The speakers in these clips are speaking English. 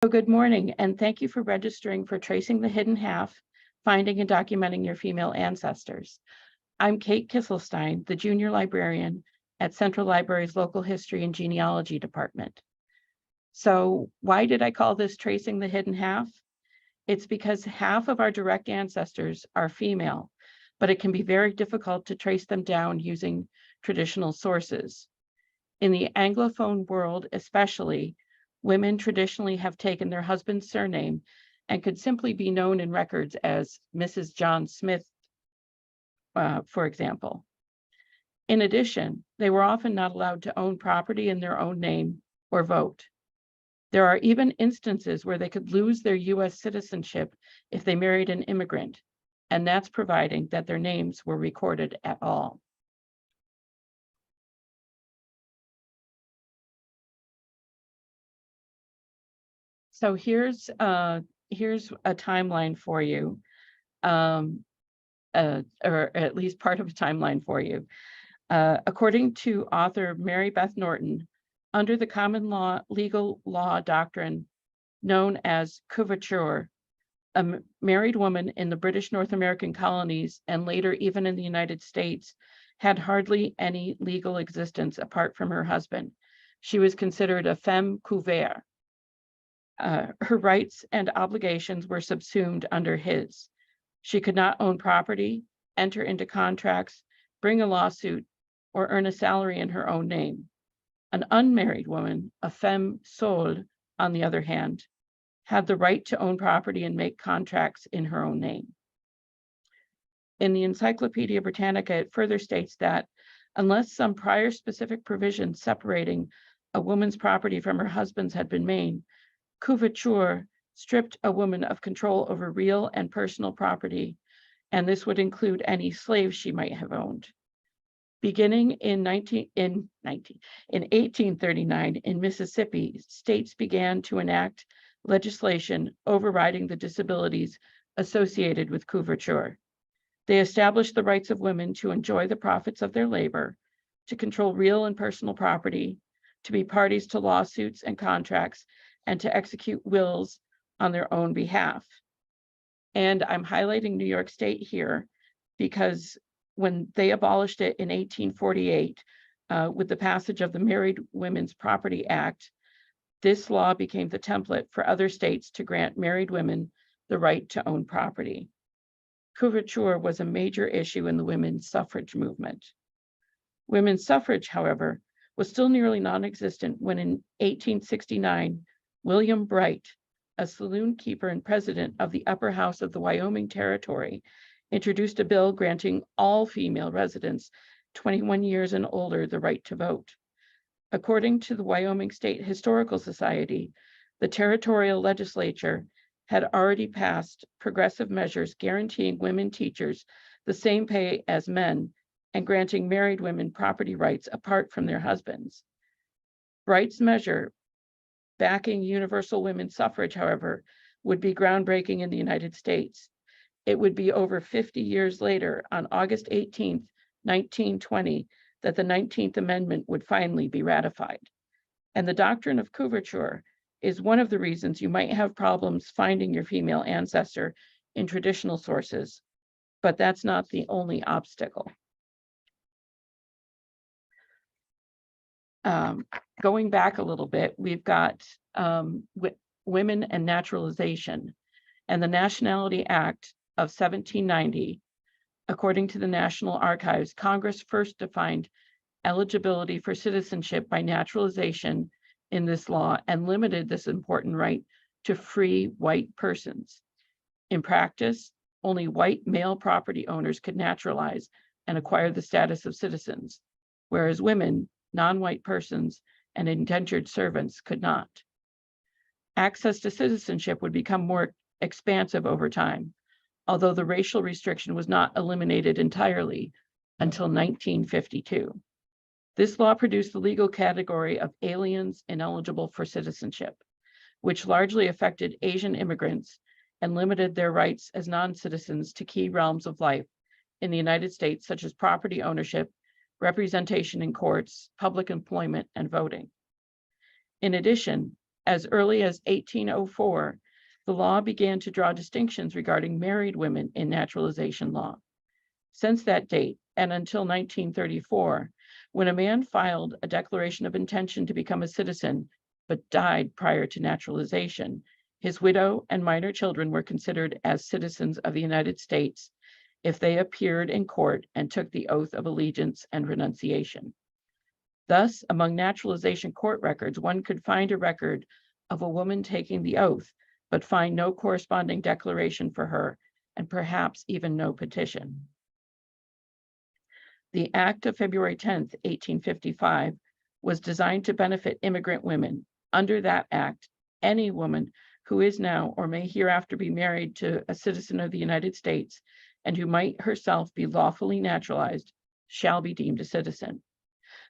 Good morning, and thank you for registering for Tracing the Hidden Half, Finding and Documenting Your Female Ancestors. I'm Kate Kisselstein, the Junior Librarian at Central Library's Local History and Genealogy Department. So why did I call this Tracing the Hidden Half? It's because half of our direct ancestors are female, but it can be very difficult to trace them down using traditional sources. In the Anglophone world especially, women traditionally have taken their husband's surname and could simply be known in records as Mrs. John Smith, for example. In addition, they were often not allowed to own property in their own name or vote. There are even instances where they could lose their US citizenship if they married an immigrant, and that's providing that their names were recorded at all. So here's a timeline for you, or at least part of a timeline for you. According to author Mary Beth Norton, under the common law legal law doctrine known as coverture, a married woman in the British North American colonies and later even in the United States had hardly any legal existence apart from her husband. She was considered a femme couverte. Her rights and obligations were subsumed under his. She could not own property, enter into contracts, bring a lawsuit, or earn a salary in her own name. An unmarried woman, a femme sole, on the other hand, had the right to own property and make contracts in her own name. In the Encyclopedia Britannica, it further states that unless some prior specific provision separating a woman's property from her husband's had been made, coverture stripped a woman of control over real and personal property, and this would include any slaves she might have owned. Beginning in 1839 in Mississippi, states began to enact legislation overriding the disabilities associated with coverture. They established the rights of women to enjoy the profits of their labor, to control real and personal property, to be parties to lawsuits and contracts, and to execute wills on their own behalf. And I'm highlighting New York State here because when they abolished it in 1848, with the passage of the Married Women's Property Act, this law became the template for other states to grant married women the right to own property. Coverture was a major issue in the women's suffrage movement. Women's suffrage, however, was still nearly non-existent when in 1869, William Bright, a saloon keeper and president of the upper house of the Wyoming Territory, introduced a bill granting all female residents 21 years and older the right to vote. According to the Wyoming State Historical Society, the territorial legislature had already passed progressive measures guaranteeing women teachers the same pay as men and granting married women property rights apart from their husbands. Bright's measure backing universal women's suffrage, however, would be groundbreaking in the United States. It would be over 50 years later, on August 18th, 1920, that the 19th Amendment would finally be ratified. And the doctrine of coverture is one of the reasons you might have problems finding your female ancestor in traditional sources, but that's not the only obstacle. Going back a little bit, we've got women and naturalization, and the Nationality Act of 1790. According to the National Archives, Congress first defined eligibility for citizenship by naturalization in this law and limited this important right to free white persons. In practice, only white male property owners could naturalize and acquire the status of citizens, whereas women, non-white persons, and indentured servants could not. Access to citizenship would become more expansive over time, although the racial restriction was not eliminated entirely until 1952. This law produced the legal category of aliens ineligible for citizenship, which largely affected Asian immigrants and limited their rights as non-citizens to key realms of life in the United States, such as property ownership, representation in courts, public employment, and voting. In addition, As early as 1804, the law began to draw distinctions regarding married women in naturalization law. Since that date, and until 1934, when a man filed a declaration of intention to become a citizen, but died prior to naturalization, his widow and minor children were considered as citizens of the United States if they appeared in court and took the oath of allegiance and renunciation. Thus, among naturalization court records, one could find a record of a woman taking the oath, but find no corresponding declaration for her, and perhaps even no petition. The Act of February 10th, 1855, was designed to benefit immigrant women. Under that act, any woman who is now or may hereafter be married to a citizen of the United States and who might herself be lawfully naturalized shall be deemed a citizen.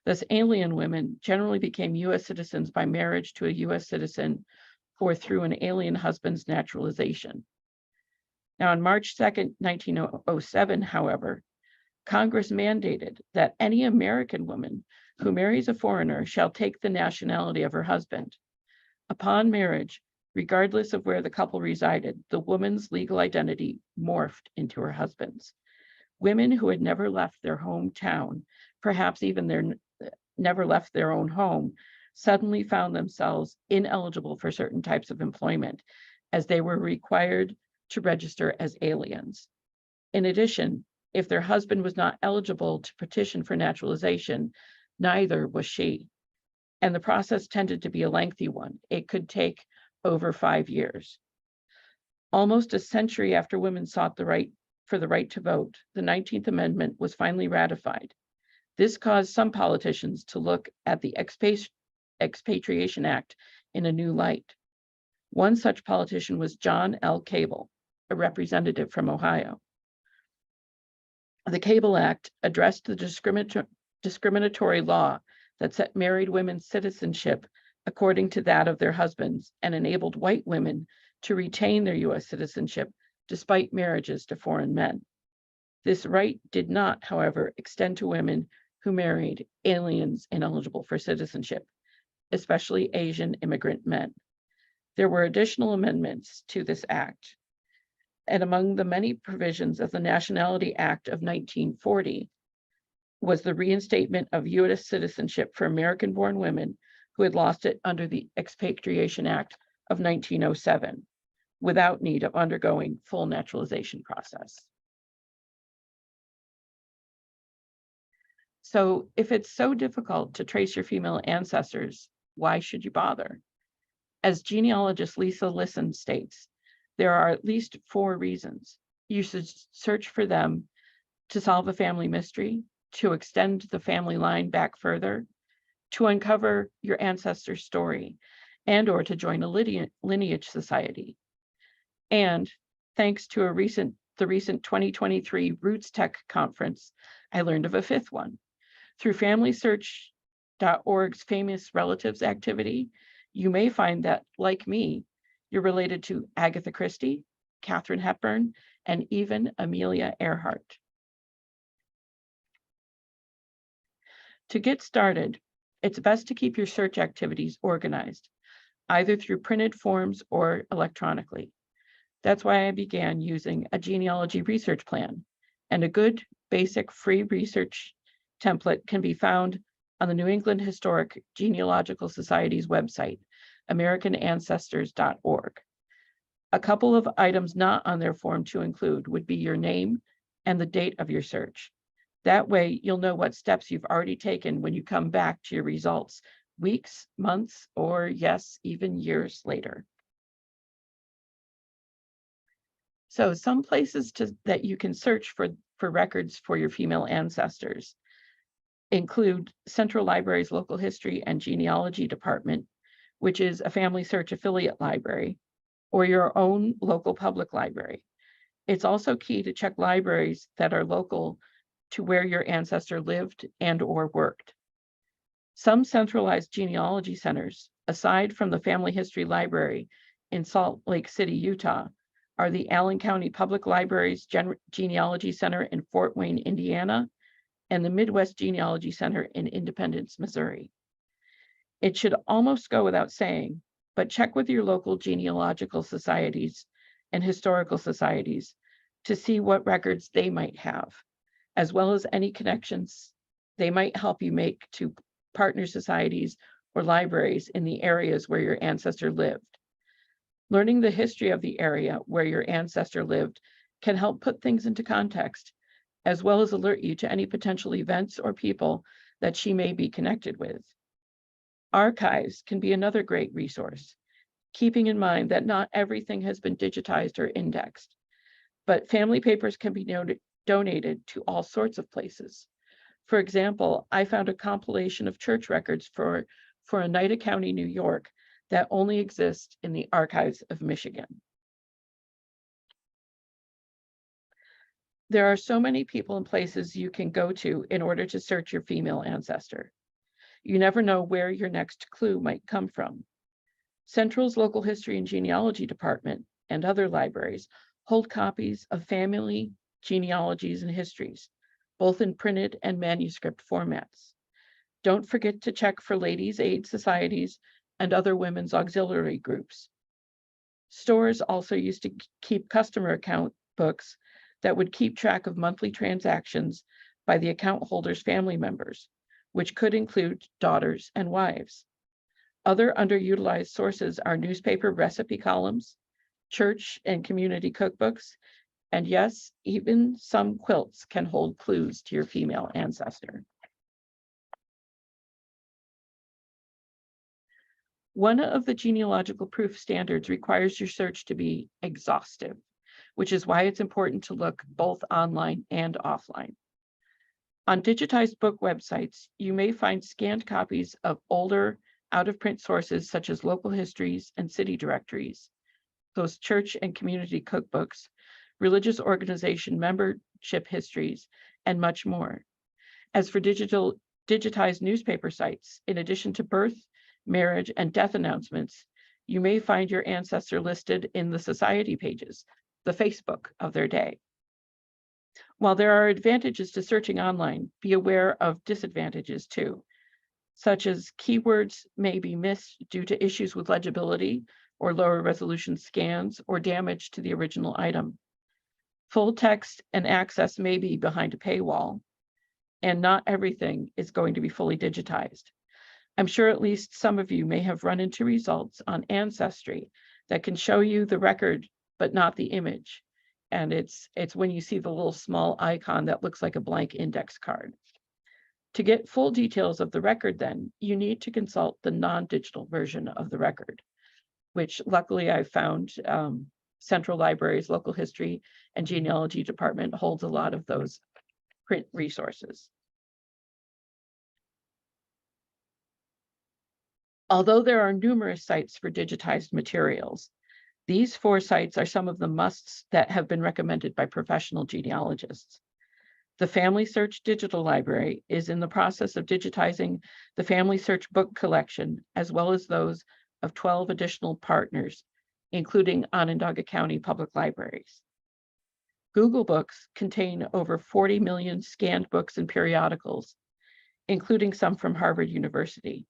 Thus, alien women generally became U.S. citizens by marriage to a U.S. citizen or through an alien husband's naturalization. Now, on March 2nd, 1907, however, Congress mandated that any American woman who marries a foreigner shall take the nationality of her husband. Upon marriage, regardless of where the couple resided, the woman's legal identity morphed into her husband's. Women who had never left their hometown, perhaps even never left their own home, suddenly found themselves ineligible for certain types of employment, as they were required to register as aliens. In addition, if their husband was not eligible to petition for naturalization, neither was she. And the process tended to be a lengthy one. It could take over 5 years. Almost a century after women sought the right to vote, the 19th Amendment was finally ratified. This caused some politicians to look at the Expatriation Act in a new light. One such politician was John L. Cable, a representative from Ohio. The Cable Act addressed the discriminatory law that set married women's citizenship according to that of their husbands and enabled white women to retain their U.S. citizenship despite marriages to foreign men. This right did not, however, extend to women who married aliens ineligible for citizenship, especially Asian immigrant men. There were additional amendments to this act, and among the many provisions of the Nationality Act of 1940 was the reinstatement of U.S. citizenship for American-born women who had lost it under the Expatriation Act of 1907, without need of undergoing full naturalization process. So if it's so difficult to trace your female ancestors, why should you bother? As genealogist Lisa Lisson states, there are at least 4 reasons. You should search for them to solve a family mystery, to extend the family line back further, to uncover your ancestor's story, and or to join a lineage society. And thanks to the recent 2023 Roots Tech conference, I learned of a 5th one. Through FamilySearch.org's famous relatives activity, you may find that, like me, you're related to Agatha Christie, Katharine Hepburn, and even Amelia Earhart. To get started, it's best to keep your search activities organized, either through printed forms or electronically. That's why I began using a genealogy research plan, and a good basic free research template can be found on the New England Historic Genealogical Society's website, AmericanAncestors.org. A couple of items not on their form to include would be your name and the date of your search. That way, you'll know what steps you've already taken when you come back to your results weeks, months, or yes, even years later. So some places that you can search for records for your female ancestors include Central Library's Local History and Genealogy Department, which is a Family Search affiliate library, or your own local public library. It's also key to check libraries that are local to where your ancestor lived and or worked. Some centralized genealogy centers, aside from the Family History Library in Salt Lake City, Utah, are the Allen County Public Library's Genealogy Center in Fort Wayne, Indiana, and the Midwest Genealogy Center in Independence, Missouri. It should almost go without saying but check with your local genealogical societies and historical societies to see what records they might have, as well as any connections they might help you make to partner societies or libraries in the areas where your ancestor lived. Learning the history of the area where your ancestor lived can help put things into context, as well as alert you to any potential events or people that she may be connected with. Archives can be another great resource, keeping in mind that not everything has been digitized or indexed, but family papers can be donated to all sorts of places. For example, I found a compilation of church records for Oneida County, New York, that only exists in the Archives of Michigan. There are so many people and places you can go to in order to search your female ancestor. You never know where your next clue might come from. Central's Local History and Genealogy Department and other libraries hold copies of family genealogies and histories, both in printed and manuscript formats. Don't forget to check for ladies' aid societies and other women's auxiliary groups. Stores also used to keep customer account books that would keep track of monthly transactions by the account holder's family members, which could include daughters and wives. Other underutilized sources are newspaper recipe columns, church and community cookbooks, and yes, even some quilts can hold clues to your female ancestor. One of the genealogical proof standards requires your search to be exhaustive, which is why it's important to look both online and offline. On digitized book websites, you may find scanned copies of older out-of-print sources such as local histories and city directories, those church and community cookbooks, religious organization membership histories, and much more. As for digitized newspaper sites, in addition to birth, marriage, and death announcements, you may find your ancestor listed in the society pages, the Facebook of their day. While there are advantages to searching online, be aware of disadvantages too, such as keywords may be missed due to issues with legibility or lower resolution scans or damage to the original item. Full text and access may be behind a paywall, and not everything is going to be fully digitized. I'm sure at least some of you may have run into results on Ancestry that can show you the record, but not the image. And it's when you see the little small icon that looks like a blank index card. To get full details of the record, then, you need to consult the non-digital version of the record, which luckily I found Central Library's Local History and Genealogy Department holds a lot of those print resources. Although there are numerous sites for digitized materials, these 4 sites are some of the musts that have been recommended by professional genealogists. The Family Search Digital Library is in the process of digitizing the Family Search book collection, as well as those of 12 additional partners, including Onondaga County Public Libraries. Google Books contain over 40 million scanned books and periodicals, including some from Harvard University.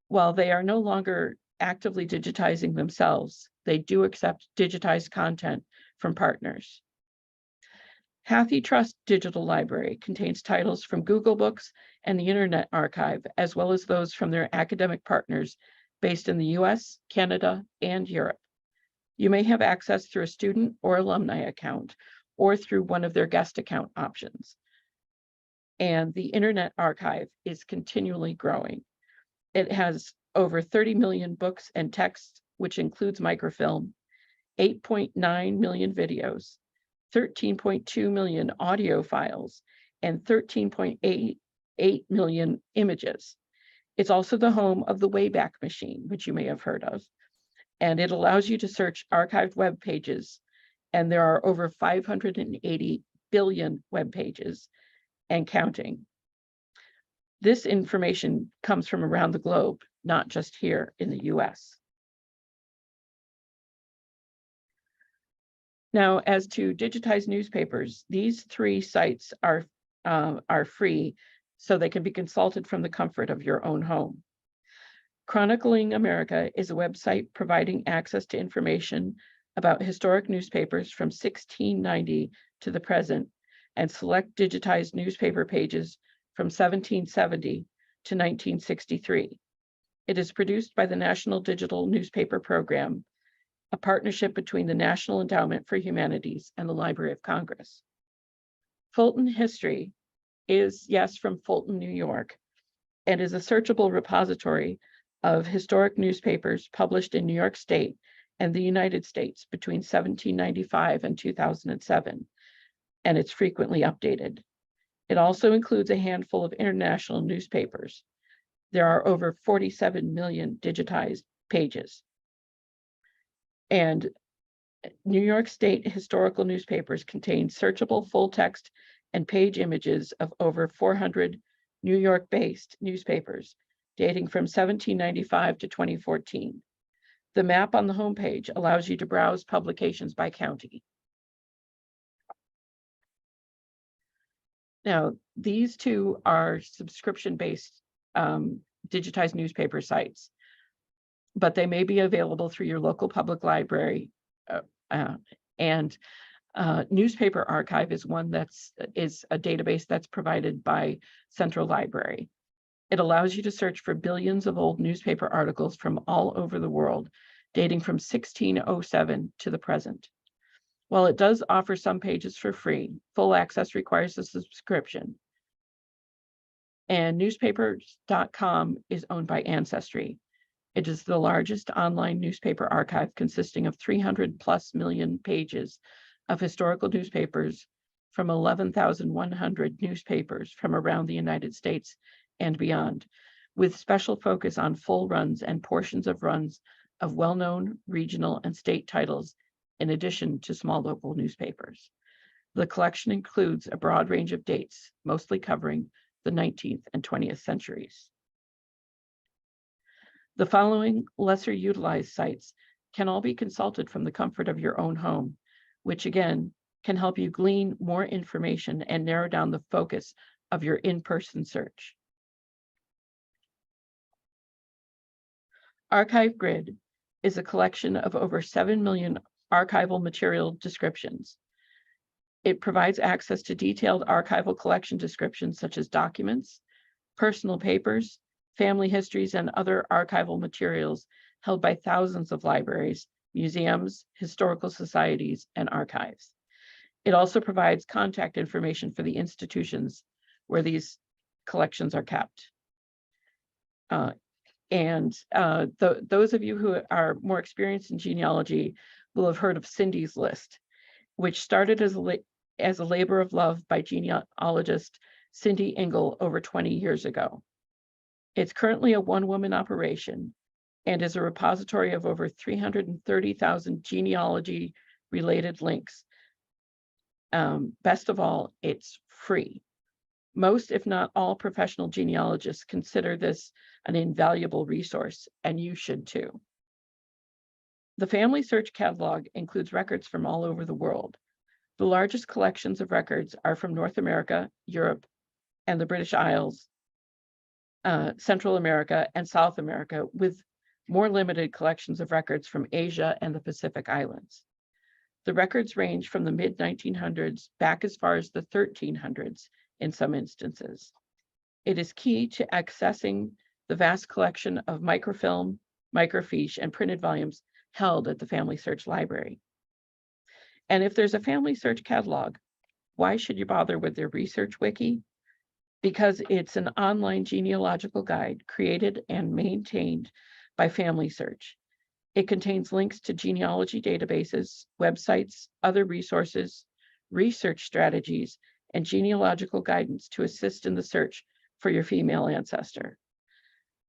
While they are no longer actively digitizing themselves, they do accept digitized content from partners. HathiTrust Digital Library contains titles from Google Books and the Internet Archive, as well as those from their academic partners based in the US, Canada, and Europe. You may have access through a student or alumni account, or through one of their guest account options. And the Internet Archive is continually growing. It has over 30 million books and texts, which includes microfilm, 8.9 million videos, 13.2 million audio files, and 13.88 million images. It's also the home of the Wayback Machine, which you may have heard of, and it allows you to search archived web pages, and there are over 580 billion web pages and counting. This information comes from around the globe, not just here in the US. Now, as to digitized newspapers, these 3 sites are free, so they can be consulted from the comfort of your own home. Chronicling America is a website providing access to information about historic newspapers from 1690 to the present, and select digitized newspaper pages from 1770 to 1963. It is produced by the National Digital Newspaper Program, a partnership between the National Endowment for Humanities and the Library of Congress. Fulton History is, yes, from Fulton, New York, and is a searchable repository of historic newspapers published in New York State and the United States between 1795 and 2007, and it's frequently updated. It also includes a handful of international newspapers. There are over 47 million digitized pages. And New York State historical newspapers contain searchable full text and page images of over 400 New York-based newspapers dating from 1795 to 2014. The map on the homepage allows you to browse publications by county. Now, these two are subscription-based digitized newspaper sites, but they may be available through your local public library. Newspaper Archive is one is a database that's provided by Central Library. It allows you to search for billions of old newspaper articles from all over the world, dating from 1607 to the present. While it does offer some pages for free, full access requires a subscription. And newspapers.com is owned by Ancestry. It is the largest online newspaper archive consisting of 300+ million pages of historical newspapers from 11,100 newspapers from around the United States and beyond, with special focus on full runs and portions of runs of well-known regional and state titles, in addition to small local newspapers. The collection includes a broad range of dates, mostly covering the 19th and 20th centuries. The following lesser utilized sites can all be consulted from the comfort of your own home, which again can help you glean more information and narrow down the focus of your in-person search. Archive Grid is a collection of over 7 million archival material descriptions. It provides access to detailed archival collection descriptions such as documents, personal papers, family histories, and other archival materials held by thousands of libraries, museums, historical societies, and archives. It also provides contact information for the institutions where these collections are kept. Those of you who are more experienced in genealogy will have heard of Cindy's List, which started as a labor of love by genealogist Cindy Engel over 20 years ago. It's currently a one-woman operation and is a repository of over 330,000 genealogy-related links. Best of all, it's free. Most, if not all, professional genealogists consider this an invaluable resource, and you should too. The Family Search Catalog includes records from all over the world. The largest collections of records are from North America, Europe, and the British Isles, Central America, and South America, with more limited collections of records from Asia and the Pacific Islands. The records range from the mid-1900s back as far as the 1300s in some instances. It is key to accessing the vast collection of microfilm, microfiche, and printed volumes held at the Family Search Library. And if there's a Family Search catalog, why should you bother with their research wiki? Because it's an online genealogical guide created and maintained by Family Search. It contains links to genealogy databases, websites, other resources, research strategies, and genealogical guidance to assist in the search for your female ancestor.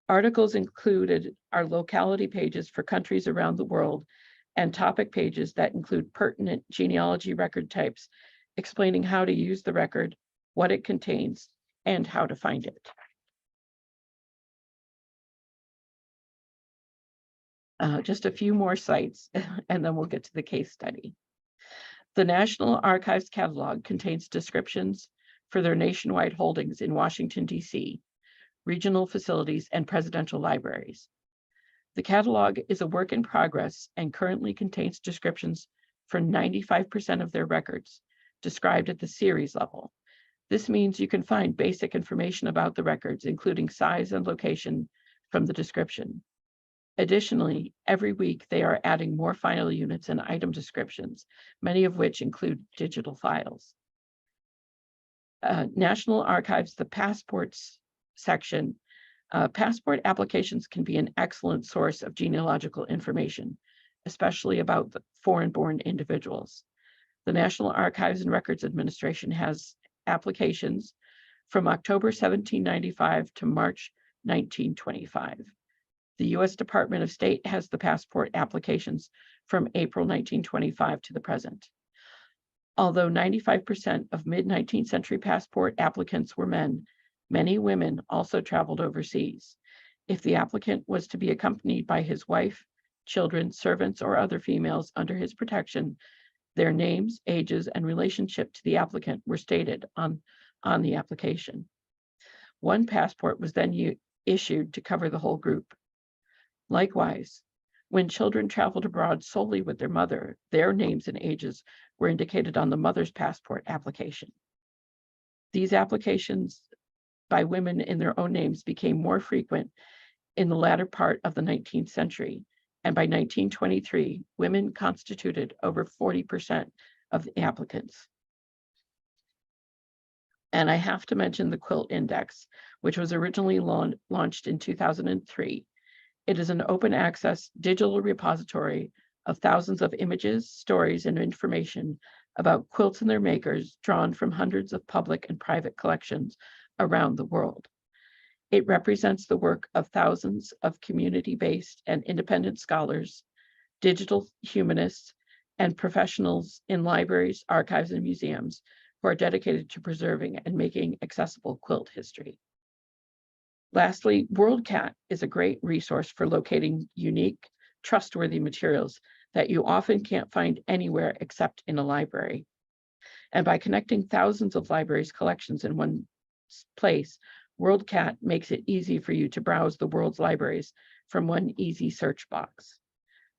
Articles included are locality pages for countries around the world and topic pages that include pertinent genealogy record types, explaining how to use the record, what it contains, and how to find it. Just a few more sites, and then we'll get to the case study. The National Archives Catalog contains descriptions for their nationwide holdings in Washington, D.C., regional facilities, and presidential libraries. The catalog is a work in progress and currently contains descriptions for 95% of their records, described at the series level. This means you can find basic information about the records, including size and location, from the description. Additionally, every week they are adding more final units and item descriptions, many of which include digital files. National Archives, the passports section. Passport applications can be an excellent source of genealogical information, especially about foreign-born individuals. The National Archives and Records Administration has applications from October 1795 to March 1925. The U.S. Department of State has the passport applications from April 1925 to the present. Although 95% of mid-19th century passport applicants were men, many women also traveled overseas. If the applicant was to be accompanied by his wife, children, servants, or other females under his protection, their names, ages, and relationship to the applicant were stated on the application. One passport was then issued to cover the whole group. Likewise, when children traveled abroad solely with their mother, their names and ages were indicated on the mother's passport application. These applications by women in their own names became more frequent in the latter part of the 19th century, and by 1923, women constituted over 40% of the applicants. And I have to mention the Quilt Index, which was originally launched in 2003. It is an open access digital repository of thousands of images, stories, and information about quilts and their makers, drawn from hundreds of public and private collections around the world. It represents the work of thousands of community-based and independent scholars, digital humanists, and professionals in libraries, archives, and museums who are dedicated to preserving and making accessible quilt history. Lastly, WorldCat is a great resource for locating unique, trustworthy materials that you often can't find anywhere except in a library. And by connecting thousands of libraries' collections in one place, WorldCat makes it easy for you to browse the world's libraries from one easy search box.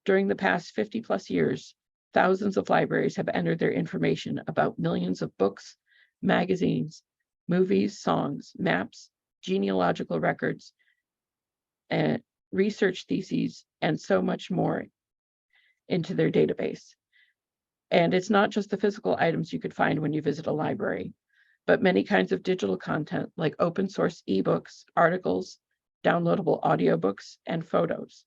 During the past 50+ years, thousands of libraries have entered their information about millions of books, magazines, movies, songs, maps, genealogical records, and research theses, and so much more into their database. And it's not just the physical items you could find when you visit a library, but many kinds of digital content like open source ebooks, articles, downloadable audiobooks, and photos.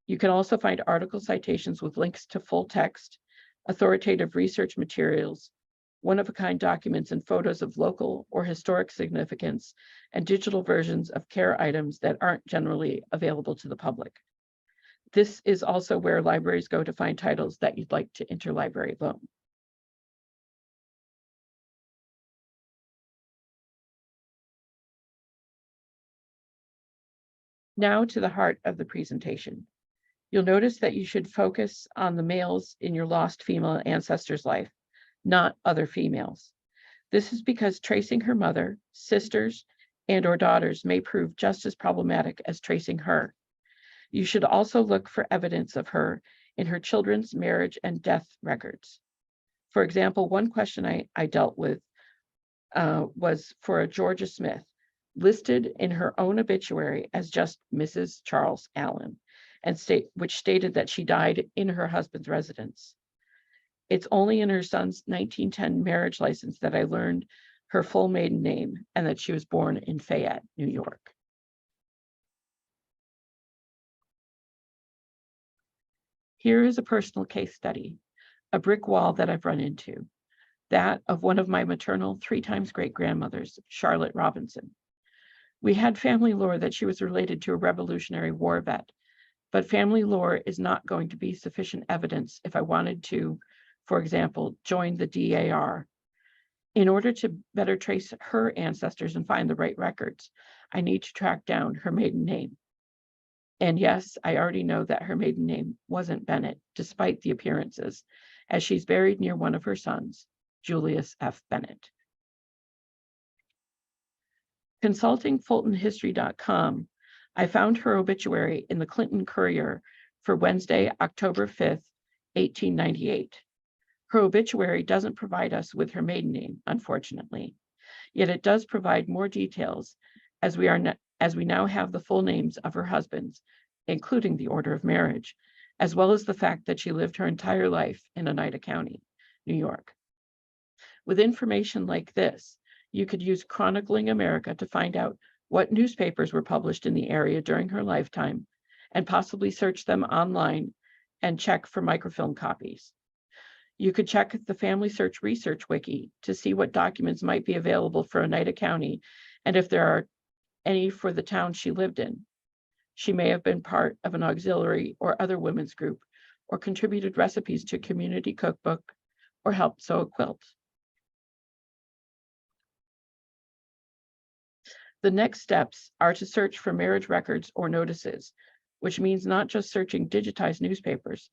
You can also find article citations with links to full text, authoritative research materials, one-of-a-kind documents and photos of local or historic significance, and digital versions of care items that aren't generally available to the public. This is also where libraries go to find titles that you'd like to interlibrary loan. Now to the heart of the presentation. You'll notice that you should focus on the males in your lost female ancestor's life, not other females. This is because tracing her mother, sisters, and/or daughters may prove just as problematic as tracing her. You should also look for evidence of her in her children's marriage and death records. For example, one question I dealt with was for a Georgia Smith, listed in her own obituary as just Mrs. Charles Allen, and which stated that she died in her husband's residence. It's only in her son's 1910 marriage license that I learned her full maiden name and that she was born in Fayette, New York. Here is a personal case study, a brick wall that I've run into, that of one of my maternal 3x great-grandmothers, Charlotte Robinson. We had family lore that she was related to a Revolutionary War vet, but family lore is not going to be sufficient evidence if I wanted to, for example, join the DAR. In order to better trace her ancestors and find the right records, I need to track down her maiden name. And yes, I already know that her maiden name wasn't Bennett, despite the appearances, as she's buried near one of her sons, Julius F. Bennett. Consulting FultonHistory.com, I found her obituary in the Clinton Courier for Wednesday, October 5th, 1898. Her obituary doesn't provide us with her maiden name, unfortunately, yet it does provide more details as we now have the full names of her husbands, including the order of marriage, as well as the fact that she lived her entire life in Oneida County, New York. With information like this, you could use Chronicling America to find out what newspapers were published in the area during her lifetime, and possibly search them online and check for microfilm copies. You could check the Family Search Research Wiki to see what documents might be available for Oneida County and if there are any for the town she lived in. She may have been part of an auxiliary or other women's group, or contributed recipes to a community cookbook, or helped sew a quilt. The next steps are to search for marriage records or notices, which means not just searching digitized newspapers,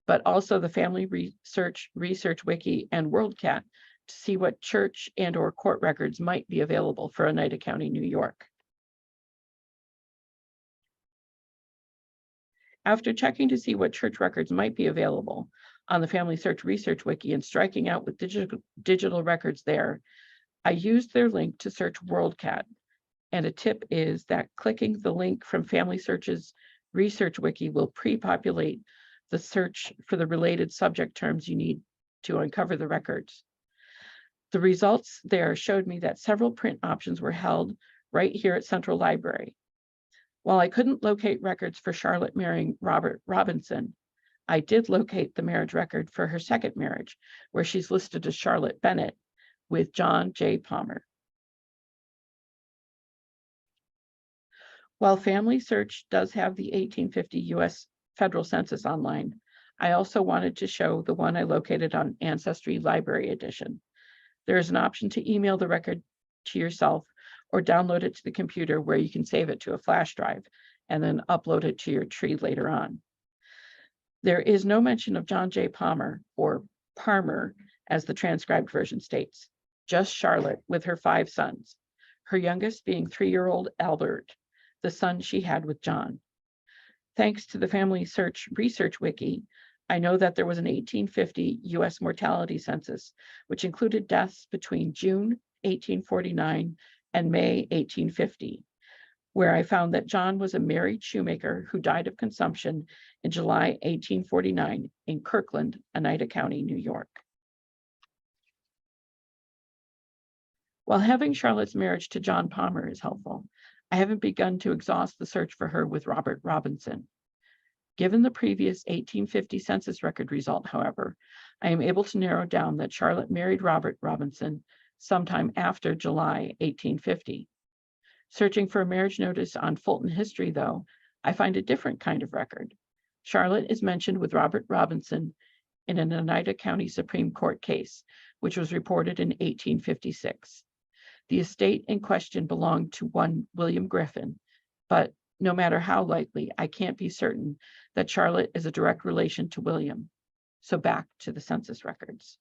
but also the Family Research Wiki and WorldCat to see what church and or court records might be available for Oneida County, New York. After checking to see what church records might be available on the Family Search Research Wiki and striking out with digital records there, I used their link to search WorldCat. And a tip is that clicking the link from Family Search's Research Wiki will pre-populate the search for the related subject terms you need to uncover the records. The results there showed me that several print options were held right here at Central Library. While I couldn't locate records for Charlotte marrying Robert Robinson, I did locate the marriage record for her second marriage, where she's listed as Charlotte Bennett with John J. Palmer. While Family Search does have the 1850 U.S. Federal Census online, I also wanted to show the one I located on Ancestry Library Edition. There is an option to email the record to yourself or download it to the computer, where you can save it to a flash drive and then upload it to your tree later on. There is no mention of John J. Palmer, or Parmer, as the transcribed version states, just Charlotte with her 5 sons, her youngest being 3-year-old Albert, the son she had with John. Thanks to the Family Search Research Wiki, I know that there was an 1850 U.S. mortality census, which included deaths between June 1849 and May 1850, where I found that John was a married shoemaker who died of consumption in July 1849 in Kirkland, Oneida County, New York. While having Charlotte's marriage to John Palmer is helpful, I haven't begun to exhaust the search for her with Robert Robinson. Given the previous 1850 census record result, however, I am able to narrow down that Charlotte married Robert Robinson sometime after July 1850. Searching for a marriage notice on Fulton History, though, I find a different kind of record. Charlotte is mentioned with Robert Robinson in an Oneida County Supreme Court case, which was reported in 1856. The estate in question belonged to one William Griffin, but no matter how likely, I can't be certain that Charlotte is a direct relation to William. So back to the census records.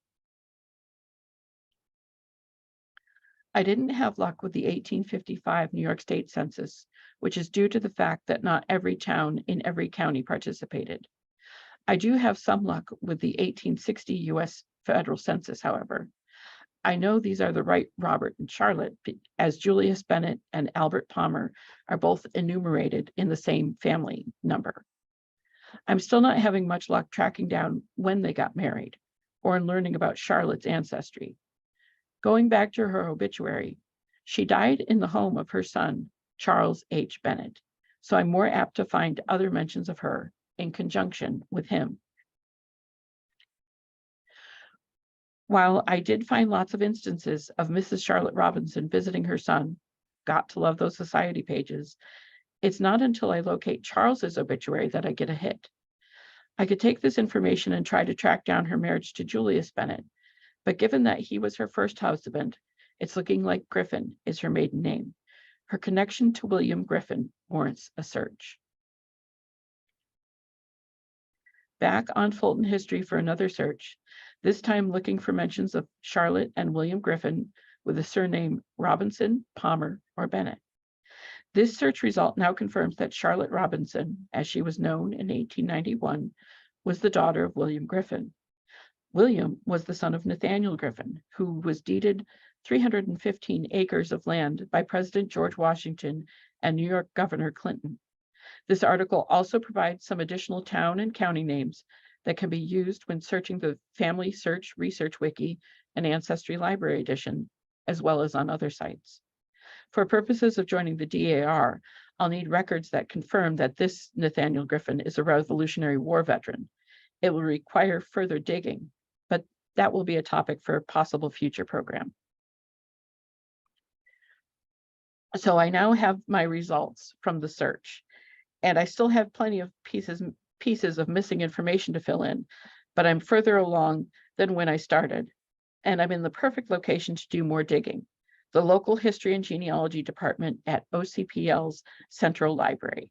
I didn't have luck with the 1855 New York State Census, which is due to the fact that not every town in every county participated. I do have some luck with the 1860 U.S. Federal Census, however. I know these are the right Robert and Charlotte, as Julius Bennett and Albert Palmer are both enumerated in the same family number. I'm still not having much luck tracking down when they got married or in learning about Charlotte's ancestry. Going back to her obituary, she died in the home of her son, Charles H. Bennett, so I'm more apt to find other mentions of her in conjunction with him. While I did find lots of instances of Mrs. Charlotte Robinson visiting her son, got to love those society pages, it's not until I locate Charles's obituary that I get a hit. I could take this information and try to track down her marriage to Julius Bennett, but given that he was her first husband, it's looking like Griffin is her maiden name. Her connection to William Griffin warrants a search. Back on Fulton History for another search, this time looking for mentions of Charlotte and William Griffin with the surname Robinson, Palmer, or Bennett. This search result now confirms that Charlotte Robinson, as she was known in 1891, was the daughter of William Griffin. William was the son of Nathaniel Griffin, who was deeded 315 acres of land by President George Washington and New York Governor Clinton. This article also provides some additional town and county names that can be used when searching the Family Search Research Wiki and Ancestry Library Edition, as well as on other sites. For purposes of joining the DAR, I'll need records that confirm that this Nathaniel Griffin is a Revolutionary War veteran. It will require further digging, but that will be a topic for a possible future program. So I now have my results from the search, and I still have plenty of pieces of missing information to fill in, but I'm further along than when I started, and I'm in the perfect location to do more digging, the local history and genealogy department at OCPL's Central Library.